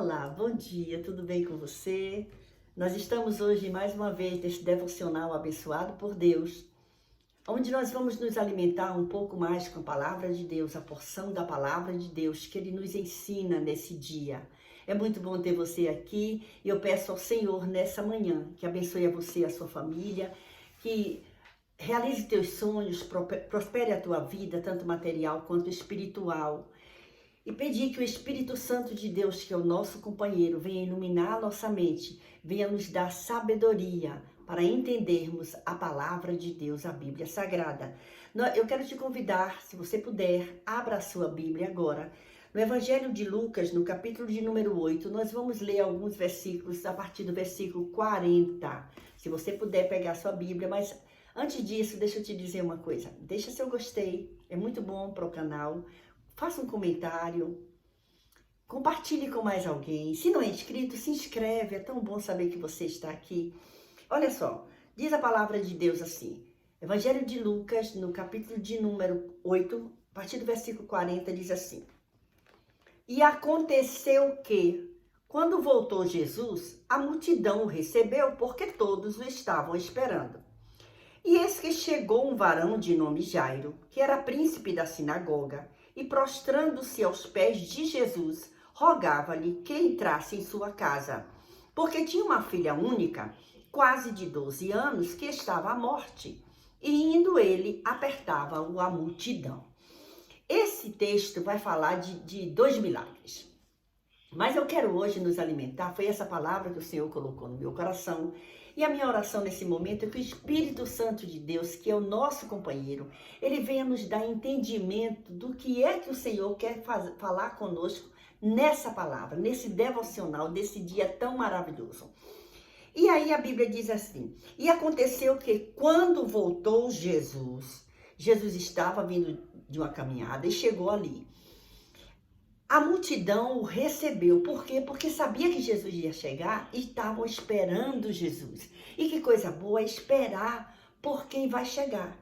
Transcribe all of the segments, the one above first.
Olá, bom dia, tudo bem com você? Nós estamos hoje mais uma vez neste devocional abençoado por Deus, onde nós vamos nos alimentar um pouco mais com a palavra de Deus, a porção da palavra de Deus que Ele nos ensina nesse dia. É muito bom ter você aqui e eu peço ao Senhor nessa manhã que abençoe a você e a sua família, que realize teus sonhos, prospere a tua vida, tanto material quanto espiritual. E pedir que o Espírito Santo de Deus, que é o nosso companheiro, venha iluminar a nossa mente, venha nos dar sabedoria para entendermos a palavra de Deus, a Bíblia Sagrada. Eu quero te convidar, se você puder, abra a sua Bíblia agora. No Evangelho de Lucas, no capítulo de número 8, nós vamos ler alguns versículos a partir do versículo 40. Se você puder pegar a sua Bíblia, mas antes disso, deixa eu te dizer uma coisa. Deixa seu gostei, é muito bom para o canal. Faça um comentário, compartilhe com mais alguém. Se não é inscrito, se inscreve, é tão bom saber que você está aqui. Olha só, diz a palavra de Deus assim, Evangelho de Lucas, no capítulo de número 8, a partir do versículo 40, diz assim: E aconteceu que, quando voltou Jesus, a multidão o recebeu, porque todos o estavam esperando. E eis que chegou um varão de nome Jairo, que era príncipe da sinagoga, e prostrando-se aos pés de Jesus, rogava-lhe que entrasse em sua casa, porque tinha uma filha única, quase de 12 anos, que estava à morte. E indo ele, apertava-o a multidão. Esse texto vai falar de dois milagres. Mas eu quero hoje nos alimentar, foi essa palavra que o Senhor colocou no meu coração. E a minha oração nesse momento é que o Espírito Santo de Deus, que é o nosso companheiro, ele venha nos dar entendimento do que é que o Senhor quer falar conosco nessa palavra, nesse devocional, desse dia tão maravilhoso. E aí a Bíblia diz assim: E aconteceu que quando voltou Jesus estava vindo de uma caminhada e chegou ali. A multidão o recebeu. Por quê? Porque sabia que Jesus ia chegar e estavam esperando Jesus. E que coisa boa é esperar por quem vai chegar.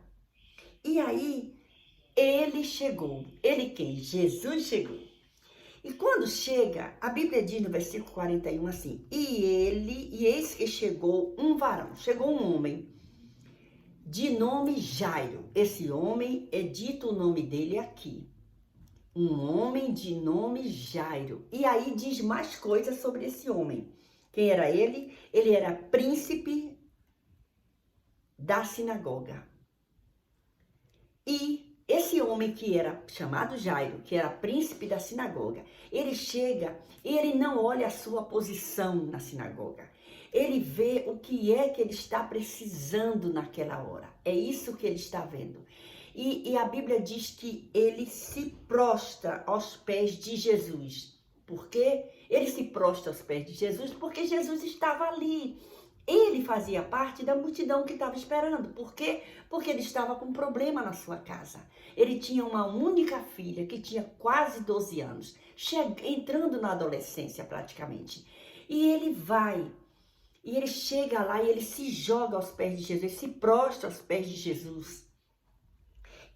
E aí, ele chegou. Ele quem? Jesus chegou. E quando chega, a Bíblia diz no versículo 41 assim: E eis que chegou um varão, chegou um homem de nome Jairo. Esse homem é dito o nome dele aqui. Um homem de nome Jairo. E aí diz mais coisas sobre esse homem. Quem era ele? Ele era príncipe da sinagoga. E esse homem que era chamado Jairo, que era príncipe da sinagoga, ele chega e ele não olha a sua posição na sinagoga. Ele vê o que é que ele está precisando naquela hora. É isso que ele está vendo. E a Bíblia diz que ele se prostra aos pés de Jesus. Por quê? Ele se prostra aos pés de Jesus porque Jesus estava ali. Ele fazia parte da multidão que estava esperando. Por quê? Porque ele estava com um problema na sua casa. Ele tinha uma única filha que tinha quase 12 anos, entrando na adolescência praticamente. E ele vai, e ele chega lá e ele se joga aos pés de Jesus, se prostra aos pés de Jesus.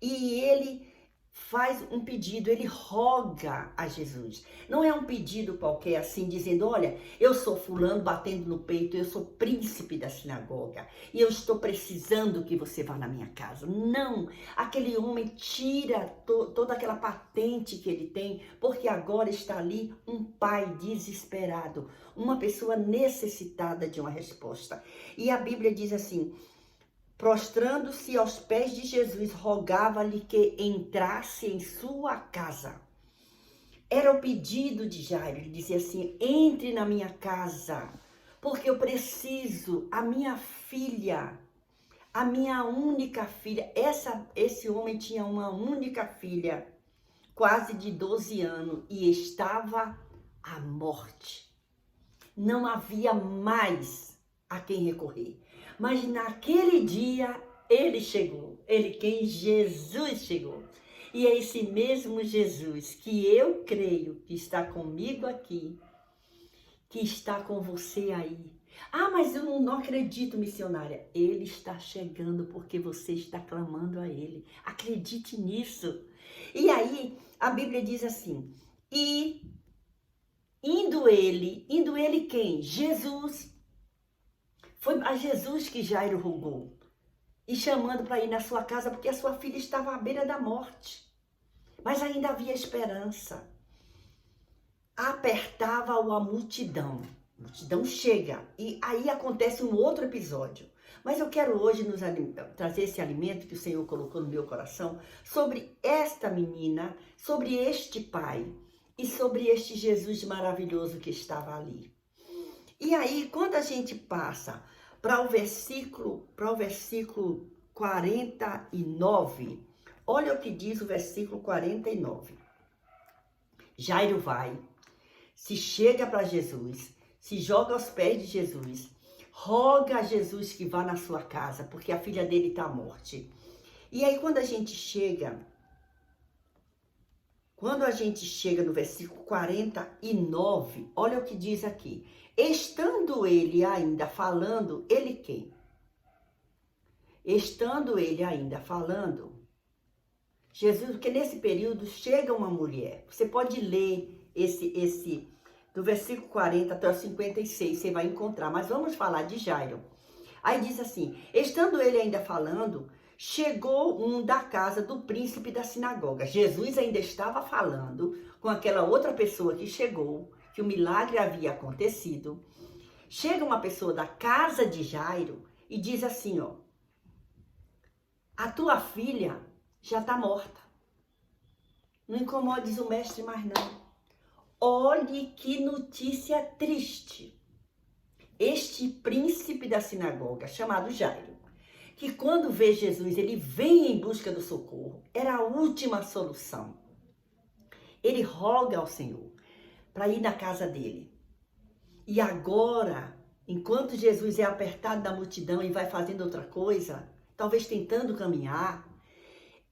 E ele faz um pedido, ele roga a Jesus. Não é um pedido qualquer assim, dizendo: olha, eu sou fulano, batendo no peito, eu sou príncipe da sinagoga e eu estou precisando que você vá na minha casa. Não, aquele homem tira toda aquela patente que ele tem, porque agora está ali um pai desesperado, uma pessoa necessitada de uma resposta. E a Bíblia diz assim: prostrando-se aos pés de Jesus, rogava-lhe que entrasse em sua casa. Era o pedido de Jairo. Ele dizia assim: entre na minha casa, porque eu preciso, a minha filha, a minha única filha. Esse homem tinha uma única filha, quase de 12 anos, e estava à morte. Não havia mais a quem recorrer. Mas naquele dia ele chegou. Jesus chegou. E é esse mesmo Jesus que eu creio que está comigo aqui, que está com você aí. Ah, mas eu não acredito, missionária. Ele está chegando porque você está clamando a ele. Acredite nisso. E aí a Bíblia diz assim: e indo ele quem? Jesus. Foi a Jesus que Jairo rogou. E chamando para ir na sua casa, porque a sua filha estava à beira da morte. Mas ainda havia esperança. Apertava-o a multidão. A multidão chega. E aí acontece um outro episódio. Mas eu quero hoje trazer esse alimento que o Senhor colocou no meu coração sobre esta menina, sobre este pai e sobre este Jesus maravilhoso que estava ali. E aí, quando a gente passa para o versículo 49, olha o que diz o versículo 49. Jairo vai, se chega para Jesus, se joga aos pés de Jesus, roga a Jesus que vá na sua casa, porque a filha dele está à morte. E aí quando a gente chega no versículo 49, olha o que diz aqui. Estando ele ainda falando, ele quem? Estando ele ainda falando, Jesus, porque nesse período chega uma mulher. Você pode ler esse do versículo 40 até o 56, você vai encontrar. Mas vamos falar de Jairo. Aí diz assim, estando ele ainda falando, chegou um da casa do príncipe da sinagoga. Jesus ainda estava falando com aquela outra pessoa que chegou, que o milagre havia acontecido. Chega uma pessoa da casa de Jairo e diz assim, ó, a tua filha já está morta. Não incomodes o mestre mais não. Olhe que notícia triste. Este príncipe da sinagoga, chamado Jairo, que quando vê Jesus, ele vem em busca do socorro. Era a última solução. Ele roga ao Senhor para ir na casa dele. E agora, enquanto Jesus é apertado da multidão e vai fazendo outra coisa, talvez tentando caminhar,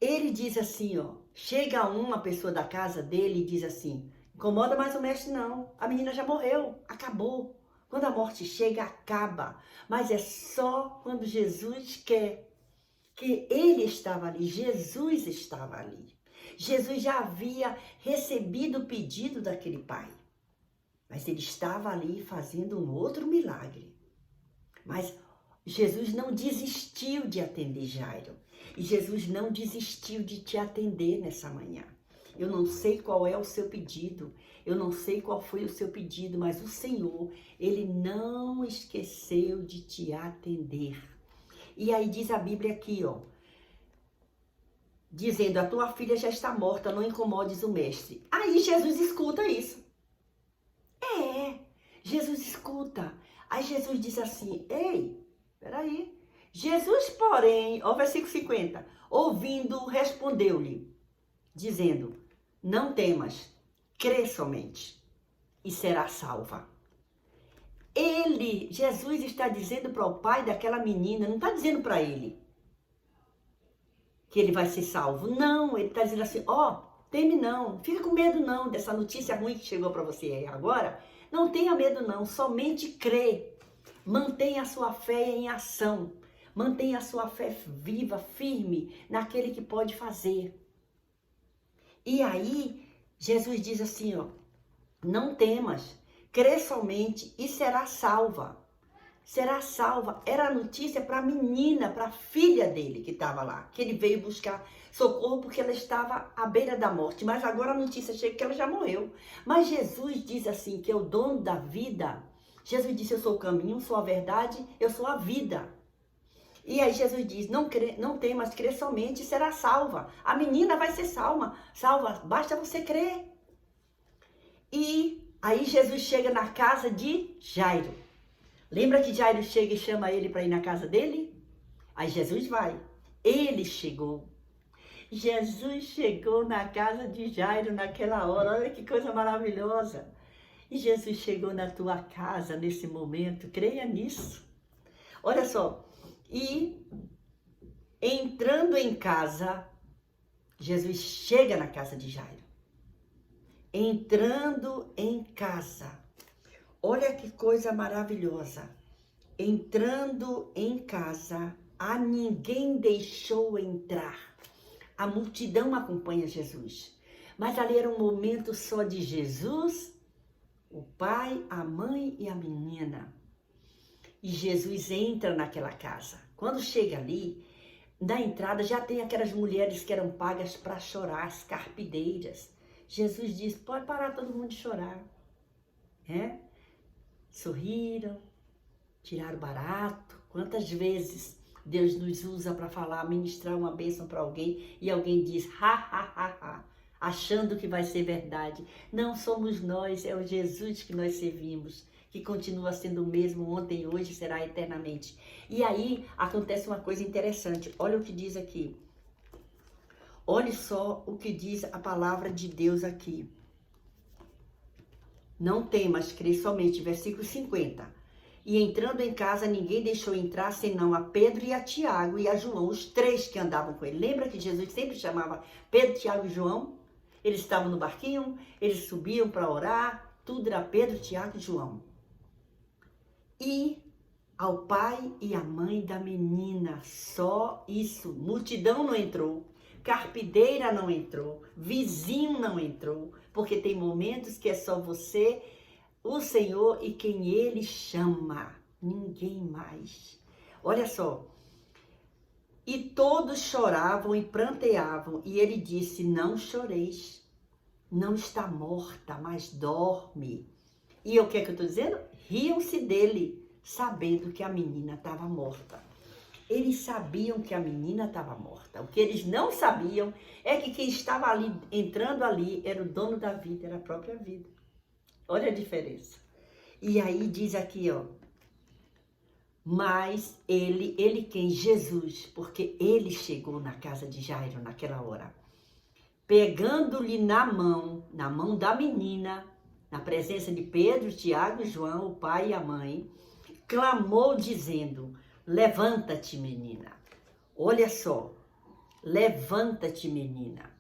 ele diz assim, ó, chega uma pessoa da casa dele e diz assim, incomoda mais o mestre não, a menina já morreu, acabou. Quando a morte chega, acaba. Mas é só quando Jesus quer, que ele estava ali, Jesus estava ali. Jesus já havia recebido o pedido daquele pai. Mas ele estava ali fazendo um outro milagre. Mas Jesus não desistiu de atender Jairo. E Jesus não desistiu de te atender nessa manhã. Eu não sei qual é o seu pedido, eu não sei qual foi o seu pedido, mas o Senhor, Ele não esqueceu de te atender. E aí diz a Bíblia aqui, ó, dizendo, a tua filha já está morta, não incomodes o mestre. Aí Jesus escuta isso. Jesus escuta. Aí Jesus diz assim, ei, peraí. Jesus, porém, ó, versículo 50, ouvindo, respondeu-lhe, dizendo, não temas, crê somente e será salva. Jesus está dizendo para o pai daquela menina, não está dizendo para ele que ele vai ser salvo. Não, ele está dizendo assim, ó, teme não, fica com medo não dessa notícia ruim que chegou para você aí agora. Não tenha medo não, somente crê. Mantenha a sua fé em ação. Mantenha a sua fé viva, firme naquele que pode fazer. E aí, Jesus diz assim, ó, não temas, crê somente e será salva. Será salva. Era a notícia para a menina, para a filha dele que estava lá, que ele veio buscar socorro porque ela estava à beira da morte. Mas agora a notícia chega que ela já morreu. Mas Jesus diz assim, que é o dono da vida. Jesus disse, eu sou o caminho, sou a verdade, eu sou a vida. E aí Jesus diz, não temas, crê somente e será salva. A menina vai ser salva, basta você crer. E aí Jesus chega na casa de Jairo. Lembra que Jairo chega e chama ele para ir na casa dele? Aí Jesus vai. Ele chegou. Jesus chegou na casa de Jairo naquela hora. Olha que coisa maravilhosa. E Jesus chegou na tua casa nesse momento. Creia nisso. Olha só. E entrando em casa, Jesus chega na casa de Jairo. Entrando em casa. Olha que coisa maravilhosa. Entrando em casa, a ninguém deixou entrar. A multidão acompanha Jesus. Mas ali era um momento só de Jesus o pai, a mãe e a menina. E Jesus entra naquela casa. Quando chega ali, na entrada já tem aquelas mulheres que eram pagas para chorar, as carpideiras. Jesus diz, pode parar todo mundo de chorar. Sorriram, tiraram barato. Quantas vezes Deus nos usa para falar, ministrar uma bênção para alguém e alguém diz, ha, ha, ha, ha, achando que vai ser verdade. Não somos nós, é o Jesus que nós servimos, que continua sendo o mesmo ontem, hoje, será eternamente. E aí acontece uma coisa interessante. Olha o que diz aqui. Olhe só o que diz a palavra de Deus aqui. Não temas, crê somente, versículo 50. E entrando em casa, ninguém deixou entrar, senão a Pedro e a Tiago e a João, os três que andavam com ele. Lembra que Jesus sempre chamava Pedro, Tiago e João? Eles estavam no barquinho, eles subiam para orar, tudo era Pedro, Tiago e João. E ao pai e à mãe da menina, só isso. Multidão não entrou, carpideira não entrou, vizinho não entrou, porque tem momentos que é só você, o Senhor e quem Ele chama, ninguém mais. Olha só. E todos choravam e pranteavam, e ele disse, não choreis, não está morta, mas dorme. E o que é que eu estou dizendo? Riam-se dele, sabendo que a menina estava morta. Eles sabiam que a menina estava morta. O que eles não sabiam é que quem estava ali, entrando ali, era o dono da vida, era a própria vida. Olha a diferença. E aí diz aqui, ó. Mas ele quem? Jesus, porque ele chegou na casa de Jairo naquela hora. Pegando-lhe na mão da menina, na presença de Pedro, Tiago e João, o pai e a mãe, clamou dizendo, levanta-te, menina. Olha só, levanta-te, menina.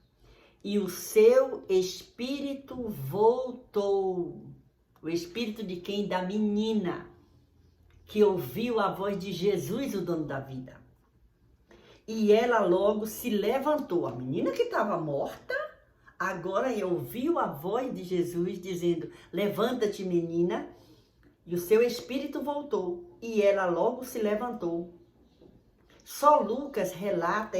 E o seu espírito voltou. O espírito de quem? Da menina, que ouviu a voz de Jesus, o dono da vida. E ela logo se levantou. A menina que estava morta, agora ouviu a voz de Jesus dizendo, levanta-te, menina. E o seu espírito voltou. E ela logo se levantou. Só Lucas relata,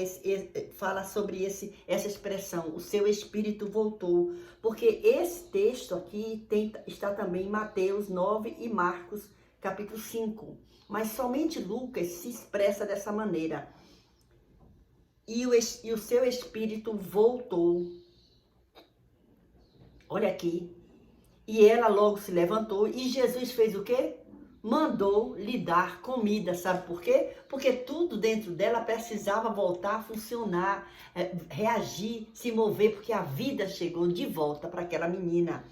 fala sobre essa expressão, o seu espírito voltou. Porque esse texto aqui está também em Mateus 9 e Marcos, capítulo 5. Mas somente Lucas se expressa dessa maneira. E o seu espírito voltou. Olha aqui. E ela logo se levantou e Jesus fez o quê? Mandou lhe dar comida, sabe por quê? Porque tudo dentro dela precisava voltar a funcionar, reagir, se mover, porque a vida chegou de volta para aquela menina.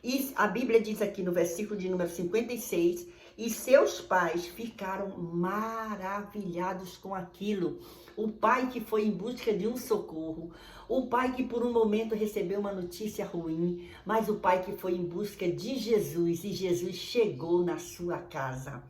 E a Bíblia diz aqui no versículo de número 56, e seus pais ficaram maravilhados com aquilo. O pai que foi em busca de um socorro, o pai que por um momento recebeu uma notícia ruim, mas o pai que foi em busca de Jesus, e Jesus chegou na sua casa.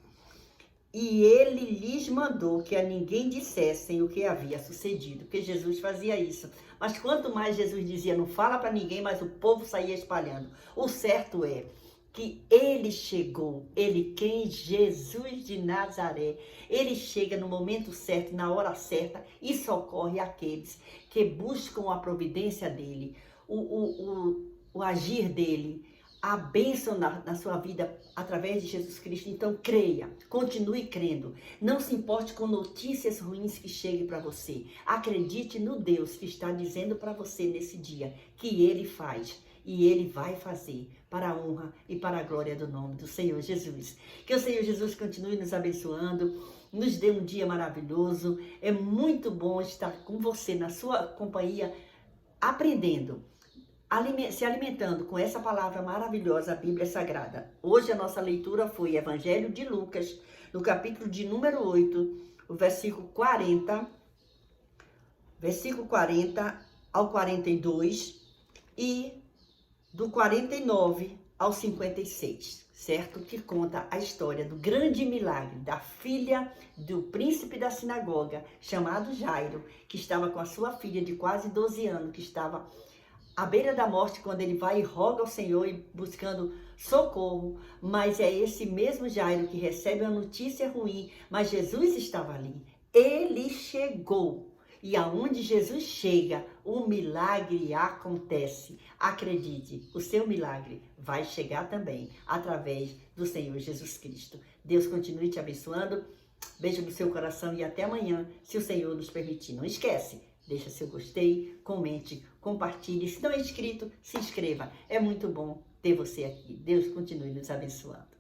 E ele lhes mandou que a ninguém dissessem o que havia sucedido, porque Jesus fazia isso. Mas quanto mais Jesus dizia, não fala para ninguém, mas o povo saía espalhando. O certo é que ele chegou, ele quem? Jesus de Nazaré. Ele chega no momento certo, na hora certa e socorre aqueles que buscam a providência dele, o agir dele, a bênção na sua vida através de Jesus Cristo. Então creia, continue crendo. Não se importe com notícias ruins que cheguem para você. Acredite no Deus que está dizendo para você nesse dia que ele faz. E ele vai fazer para a honra e para a glória do nome do Senhor Jesus. Que o Senhor Jesus continue nos abençoando, nos dê um dia maravilhoso. É muito bom estar com você, na sua companhia, aprendendo, se alimentando com essa palavra maravilhosa, a Bíblia Sagrada. Hoje a nossa leitura foi Evangelho de Lucas, no capítulo de número 8, o versículo 40 ao 42 e do 49 ao 56, certo? Que conta a história do grande milagre da filha do príncipe da sinagoga, chamado Jairo, que estava com a sua filha de quase 12 anos, que estava à beira da morte, quando ele vai e roga ao Senhor e buscando socorro, mas é esse mesmo Jairo que recebe uma notícia ruim, mas Jesus estava ali. Ele chegou. E aonde Jesus chega, o milagre acontece. Acredite, o seu milagre vai chegar também através do Senhor Jesus Cristo. Deus continue te abençoando. Beijo no seu coração e até amanhã, se o Senhor nos permitir. Não esquece, deixa seu gostei, comente, compartilhe. Se não é inscrito, se inscreva. É muito bom ter você aqui. Deus continue nos abençoando.